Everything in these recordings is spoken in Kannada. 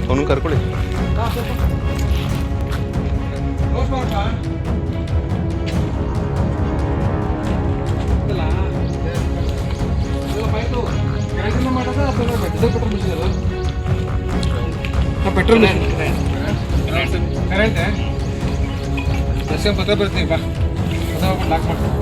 ಅವನು ಕರ್ಕೊಳ್ಳಿ. ಪೆಟ್ರೋಲ್ ಕರೆಂಟ್ ಬಸ್ ಪತ್ರ ಬರ್ತೀನಿ ಬಾ ಲಾಕ್ ಮಾಡ್ತೀನಿ.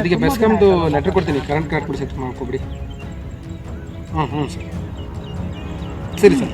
ಇದಕ್ಕೆ ಬೆಸ್ಕಾಮ್ದು ಲೆಟ್ರ್ ಕೊಡ್ತೀನಿ, ಕರೆಂಟ್ ಕಾರ್ಡ್ ಕೊಡಿ ಸೆಟ್ ಮಾಡ್ಕೊಬಿಡಿ. ಹ್ಞೂ ಸರ್, ಸರಿ ಸರ್.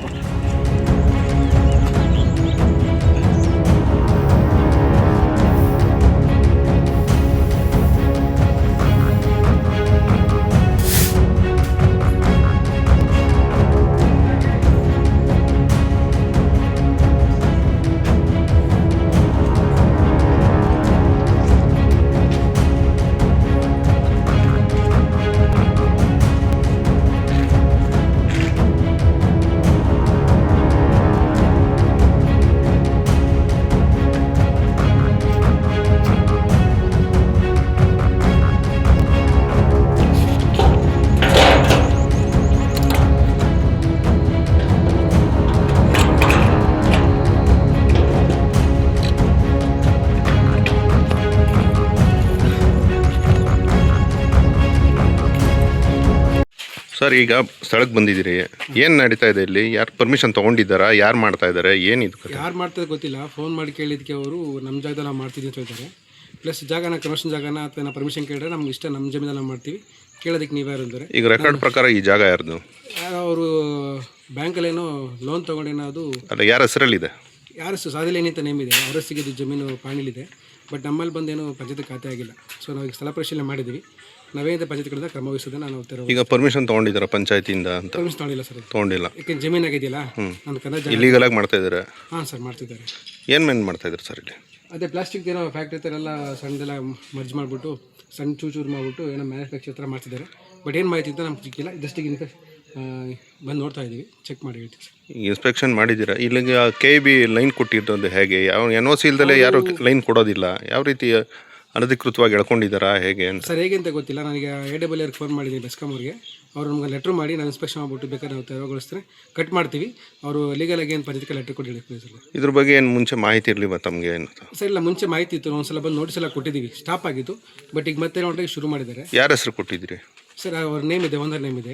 ಸರ್, ಈಗ ಸ್ಥಳಕ್ಕೆ ಬಂದಿದ್ದೀರಿ, ಏನು ನಡೀತಾ ಇದೆ ಇಲ್ಲಿ? ಯಾರು ಪರ್ಮಿಷನ್ ತೊಗೊಂಡಿದ್ದಾರಾ? ಯಾರು ಮಾಡ್ತಾ ಇದ್ದಾರೆ? ಏನಿದು? ಯಾರು ಮಾಡ್ತಾರೆ ಗೊತ್ತಿಲ್ಲ. ಫೋನ್ ಮಾಡಿ ಕೇಳಿದ್ದಕ್ಕೆ ಅವರು ನಮ್ಮ ಜಾಗದಲ್ಲಿ ನಾವು ಮಾಡ್ತಿದ್ದೀವಿ ಅಂತ ಹೇಳ್ತಾರೆ. ಪ್ಲಸ್ ಜಾಗನ ಕಮರ್ಷಿಯಲ್ ಜಾಗನ ಅಥವಾ ನಾವು ಪರ್ಮಿಷನ್ ಕೇಳಿದ್ರೆ ನಮ್ಗೆ ಇಷ್ಟ, ನಮ್ಮ ಜಮೀನಲ್ಲಿ ನಾವು ಮಾಡ್ತೀವಿ, ಕೇಳೋದಕ್ಕೆ ನೀವು ಯಾರು ಅಂತಾರೆ. ಈಗ ರೆಕಾರ್ಡ್ ಪ್ರಕಾರ ಈ ಜಾಗ ಯಾರ್ದು? ಅವರು ಬ್ಯಾಂಕಲ್ಲೇನೋ ಲೋನ್ ತೊಗೊಂಡೇನೋ, ಅದು ಅಲ್ಲ, ಯಾರ ಹೆಸರಲ್ಲಿದೆ? ಯಾರು ಸಾದಿಲೇನಿ ಅಂತ ನೇಮ್ ಇದೆ, ಅವರ ಸಿಗಿದ್ದು ಜಮೀನು ಪಾಣಿಲಿದೆ. ಬಟ್ ನಮ್ಮಲ್ಲಿ ಬಂದೇನು ಪಂಚಾಯತ್ ಖಾತೆ ಆಗಿಲ್ಲ. ಸೊ ನಾವು ಈಗ ಸ್ಥಳ ಪರಿಶೀಲನೆ ಮಾಡಿದ್ದೀವಿ. ನಾವೇನಿದೆ ಪಂಚಾಯತ್ ಕಡೆಯಿಂದ ಕ್ರಮ ವಹಿಸೋದನ್ನ ನಾವು ಈಗ ಪರ್ಮಿಷನ್ ತೊಗೊಂಡಿದ್ದಾರೆ ಪಂಚಾಯತಿಯಿಂದ ಅಂತ? ಪರ್ಮಿಷನ್ ತೊಗೊಂಡಿಲ್ಲ ಸರ್, ತೊಗೊಂಡಿಲ್ಲ. ಯಾಕೆ ಜಮೀನು ಆಗಿದೆಯಲ್ಲ, ನನ್ನ ಕಂದ ಇಲ್ಲೀಗಲ್ ಆಗಿ ಮಾಡ್ತಾ ಇದ್ದಾರೆ. ಹಾಂ ಸರ್, ಮಾಡ್ತಿದ್ದಾರೆ. ಏನು ಮಾಡ್ತಾ ಇದ್ದಾರೆ ಸರ್ ಇಲ್ಲಿ? ಅದೇ ಪ್ಲಾಸ್ಟಿಕ್ ಏನೋ ಫ್ಯಾಕ್ಟ್ರಿ ಥರ ಎಲ್ಲ ಸಣ್ಣದೆಲ್ಲ ಮರ್ಜ್ ಮಾಡಿಬಿಟ್ಟು ಸಣ್ಣ ಚೂರು ಮಾಡಿಬಿಟ್ಟು ಏನೋ ಮ್ಯಾನುಫ್ಯಾಕ್ಚರ್ ಥರ ಮಾಡ್ತಿದ್ದಾರೆ. ಬಟ್ ಏನು ಮಾಹಿತಿ ಅಂತ ನಮ್ಗೆ ಸಿಕ್ಕಿಲ್ಲ. ಜಸ್ಟಿಗೆ ಬಂದು ನೋಡ್ತಾ ಇದ್ದೀವಿ, ಚೆಕ್ ಮಾಡಿ ಹೇಳ್ತೀವಿ ಸರ್. ಇನ್ಸ್ಪೆಕ್ಷನ್ ಮಾಡಿದ್ದೀರಾ? ಇಲ್ಲಿಗೆ KEB ಲೈನ್ ಕೊಟ್ಟಿರೋದು ಹೇಗೆ? ಯಾವ NOC ಇಲ್ದಲೇ ಯಾರು ಲೈನ್ ಕೊಡೋದಿಲ್ಲ? ಯಾವ ರೀತಿ ಅನಧಿಕೃತವಾಗಿ ಎಳ್ಕೊಂಡಿದ್ದಾರಾ ಹೇಗೆ ಅಂತ? ಸರ್, ಹೇಗೆ ಅಂತ ಗೊತ್ತಿಲ್ಲ. ನನಗೆ AWR ಫೋನ್ ಮಾಡಿದ್ದೀನಿ ಬೆಸ್ಕಾಮ್ ಅವ್ರಿಗೆ. ಅವರು ನಮ್ಗೆ ಲೆಟ್ರ್ ಮಾಡಿ ನಾವು ಇನ್ಸ್ಪೆಕ್ಷನ್ ಮಾಡಿಬಿಟ್ಟು ಬೇಕಾದ್ರೆ ನಾವು ತೆರವುಗೊಳಿಸ್ತಾರೆ, ಕಟ್ ಮಾಡ್ತೀವಿ. ಅವರು ಲೀಗಲಾಗಿ ಏನು ಪಂಚಾಯತ್ಗೆ ಲೆಟ್ರ್ ಕೊಟ್ಟು ಹೇಳ್ತೀವಿ ಸರ್. ಇದ್ರ ಬಗ್ಗೆ ಏನು ಮುಂಚೆ ಮಾಹಿತಿ ಇರಲಿ ತಮಗೆ? ಏನು ಸರ್, ಇಲ್ಲ, ಮುಂಚೆ ಮಾಹಿತಿ ಇತ್ತು. ಒಂದ್ಸಲ ಬಂದು ನೋಟಿಸ್ ಎಲ್ಲ ಕೊಟ್ಟಿದ್ದೀವಿ, ಸ್ಟಾಪ್ ಆಗಿತ್ತು. ಬಟ್ ಈಗ ಮತ್ತೆ ನೋಡಿದ್ರೆ ಶುರು ಮಾಡಿದ್ದಾರೆ. ಯಾರ ಹೆಸರು ಕೊಟ್ಟಿದ್ದೀರಿ ಸರ್? ಅವ್ರ ನೇಮ್ ಇದೆ, ಓನರ್ ನೇಮ್ ಇದೆ,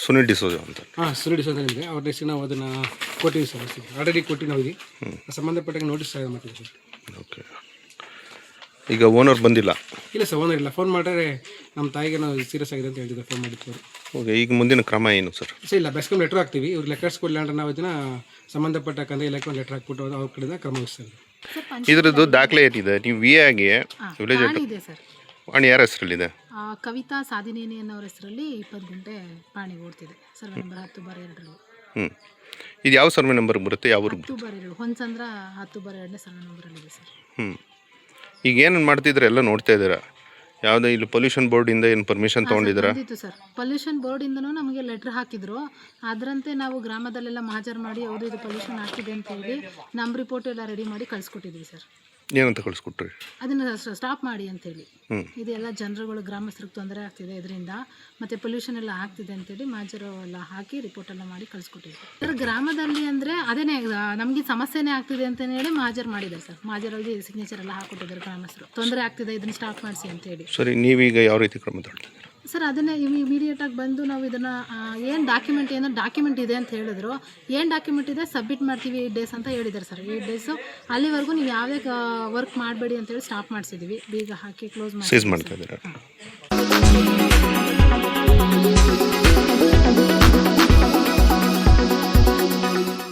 ಸುನಿಲ್ ಡಿಸೋಜ ಅಂತ. ಹಾಂ, ಸುನಿಲ್ ಡಿಸೋಜ ನೇಮ್ ಇದೆ. ಅವ್ರ ಹೆಸರು ನಾವು ಅದನ್ನು ಕೊಟ್ಟಿದ್ದೀವಿ ಸರ್. ಆಲ್ರೆಡಿ ಕೊಟ್ಟು ನಾವು ಸಂಬಂಧಪಟ್ಟಾಗ ನೋಟಿಸ್ ಮಾಡ್ತೀವಿ ಸರ್. ಓಕೆ. ಈಗ ಓನರ್ ಬಂದಿಲ್ಲ? ಇಲ್ಲ ಸರ್, ಓನರ್ ಇಲ್ಲ. ಫೋನ್ ಮಾಡಿದ್ರೆ ನಮ್ಮ ತಾಯಿಗೆ ನಾವು ಸೀರಿಯಸ್ ಆಗಿದೆ ಅಂತ ಹೇಳಿದ್ರು, ಫೋನ್ ಮಾಡಿದ್ದು. ಓಕೆ. ಈಗ ಮುಂದಿನ ಕ್ರಮ ಏನು ಸರ್? ಸರ್, ಇಲ್ಲ, ಬೆಸ್ಕಾಮ್ ಲೆಟ್ರ್ ಹಾಕ್ತೀವಿ. ಇವ್ರು ಲೆಟರ್ಸ್ ಕೊಡಲಿಲ್ಲ ಅಂದ್ರೆ ನಾವು ಇದನ್ನು ಸಂಬಂಧಪಟ್ಟ ಕಂದಾಯ ಇಲಾಖೆ ಲೆಟ್ರ್ ಹಾಕ್ಬಿಟ್ಟು ಅವ್ರ ಕಡೆಯಿಂದ ಕ್ರಮ ವಹಿಸ್ತಾರೆ. ಇದ್ರದ್ದು ದಾಖಲೆ ಏನಿದೆ? ನೀವು VA ಆಗಿ ವಿಲೇಜ್ ಇದೆ ಸರ್. ಪಾಣಿ ಯಾರ ಹೆಸರಲ್ಲಿದೆ? ಕವಿತಾ ಸಾದಿನೇನಿ ಅನ್ನೋರ ಹೆಸರಲ್ಲಿ 20 ಗುಂಟೆ ಪಾಣಿ ಓಡ್ತಿದೆ. Survey number 10/2. ಇದು ಯಾವ ಸರ್ವೆ ನಂಬರ್ ಬರುತ್ತೆ? ಯಾವ 10/2 ಹೊನ್ಸಂದ್ರ 10/2 ಸರ್ವೆ ನಂಬರಲ್ಲಿದೆ ಸರ್. ಈಗ ಏನು ಮಾಡ್ತಿದ್ರೆ ಎಲ್ಲ ನೋಡ್ತಾ ಇದ್ದೀರಾ? ಯಾವುದೇ ಇಲ್ಲಿ ಪೊಲ್ಯೂಷನ್ ಬೋರ್ಡಿಂದ ಏನು ಪರ್ಮಿಷನ್ ತೊಗೊಂಡಿದ್ದೀರಾ? ಸರ್, ಪೊಲ್ಯೂಷನ್ ಬೋರ್ಡಿಂದನೂ ನಮಗೆ ಲೆಟ್ರ್ ಹಾಕಿದ್ರು. ಅದರಂತೆ ನಾವು ಗ್ರಾಮದಲ್ಲೆಲ್ಲ ಮಹಾಜರ್ ಮಾಡಿ ಯಾವುದು ಇದು ಪೊಲ್ಯೂಷನ್ ಆಗ್ತಿದೆ ಅಂತ ಹೇಳಿ ನಮ್ಮ ರಿಪೋರ್ಟ್ ಎಲ್ಲ ರೆಡಿ ಮಾಡಿ ಕಳಿಸ್ಕೊಟ್ಟಿದ್ವಿ ಸರ್. ಏನಂತ ಕಳಿಸ್ಕೊಟ್ರಿ? ಅದನ್ನು ಸ್ಟಾಪ್ ಮಾಡಿ ಅಂತೇಳಿ. ಇದೆಲ್ಲ ಜನರುಗಳು ಗ್ರಾಮಸ್ಥರಿಗೆ ತೊಂದರೆ ಆಗ್ತಿದೆ ಇದರಿಂದ, ಮತ್ತು ಪೊಲ್ಯೂಷನ್ ಎಲ್ಲ ಆಗ್ತಿದೆ ಅಂತೇಳಿ ಮಾಜರು ಎಲ್ಲ ಹಾಕಿ ರಿಪೋರ್ಟ್ ಎಲ್ಲ ಮಾಡಿ ಕಳಿಸ್ಕೊಟ್ಟಿದ್ವಿ ಸರ್. ಗ್ರಾಮದಲ್ಲಿ ಅಂದರೆ ಅದೇನೇ ನಮಗೆ ಸಮಸ್ಯೆನೇ ಆಗ್ತಿದೆ ಅಂತಲೇ ಹೇಳಿ ಮಾಜರ್ ಮಾಡಿದ್ದಾರೆ ಸರ್. ಮಾಜರಲ್ಲಿ ಸಿಗ್ನೇಚರ್ ಎಲ್ಲ ಹಾಕೊಟ್ಟಿದ್ದಾರೆ ಗ್ರಾಮಸ್ಥರು, ತೊಂದರೆ ಆಗ್ತಿದೆ ಇದನ್ನು ಸ್ಟಾಪ್ ಮಾಡಿಸಿ ಅಂತೇಳಿ. ಸರಿ, ನೀವೀಗ ಯಾವ ರೀತಿ ಕ್ರಮ ತಗೊಳ್ತೀರಾ ಸರ್? ಅದನ್ನೇ ಇಮಿಡಿಯೇಟಾಗಿ ಬಂದು ನಾವು ಇದನ್ನು ಏನು ಡಾಕ್ಯುಮೆಂಟ್ ಇದೆ ಅಂತ ಹೇಳಿದ್ರು. ಏನು ಡಾಕ್ಯುಮೆಂಟ್ ಇದೆ ಸಬ್ಮಿಟ್ ಮಾಡ್ತೀವಿ 8 ಡೇಸ್ ಅಂತ ಹೇಳಿದ್ದಾರೆ ಸರ್. 8 ಡೇಸು ಅಲ್ಲಿವರೆಗೂ ನೀವು ಯಾವುದೇ ವರ್ಕ್ ಮಾಡಬೇಡಿ ಅಂತೇಳಿ ಸ್ಟಾಪ್ ಮಾಡಿಸಿದ್ದೀವಿ. ಬೀಗ ಹಾಕಿ ಕ್ಲೋಸ್ ಮಾಡಿ ಮಾಡ್ತಾ ಇದ್ದೀರಾ?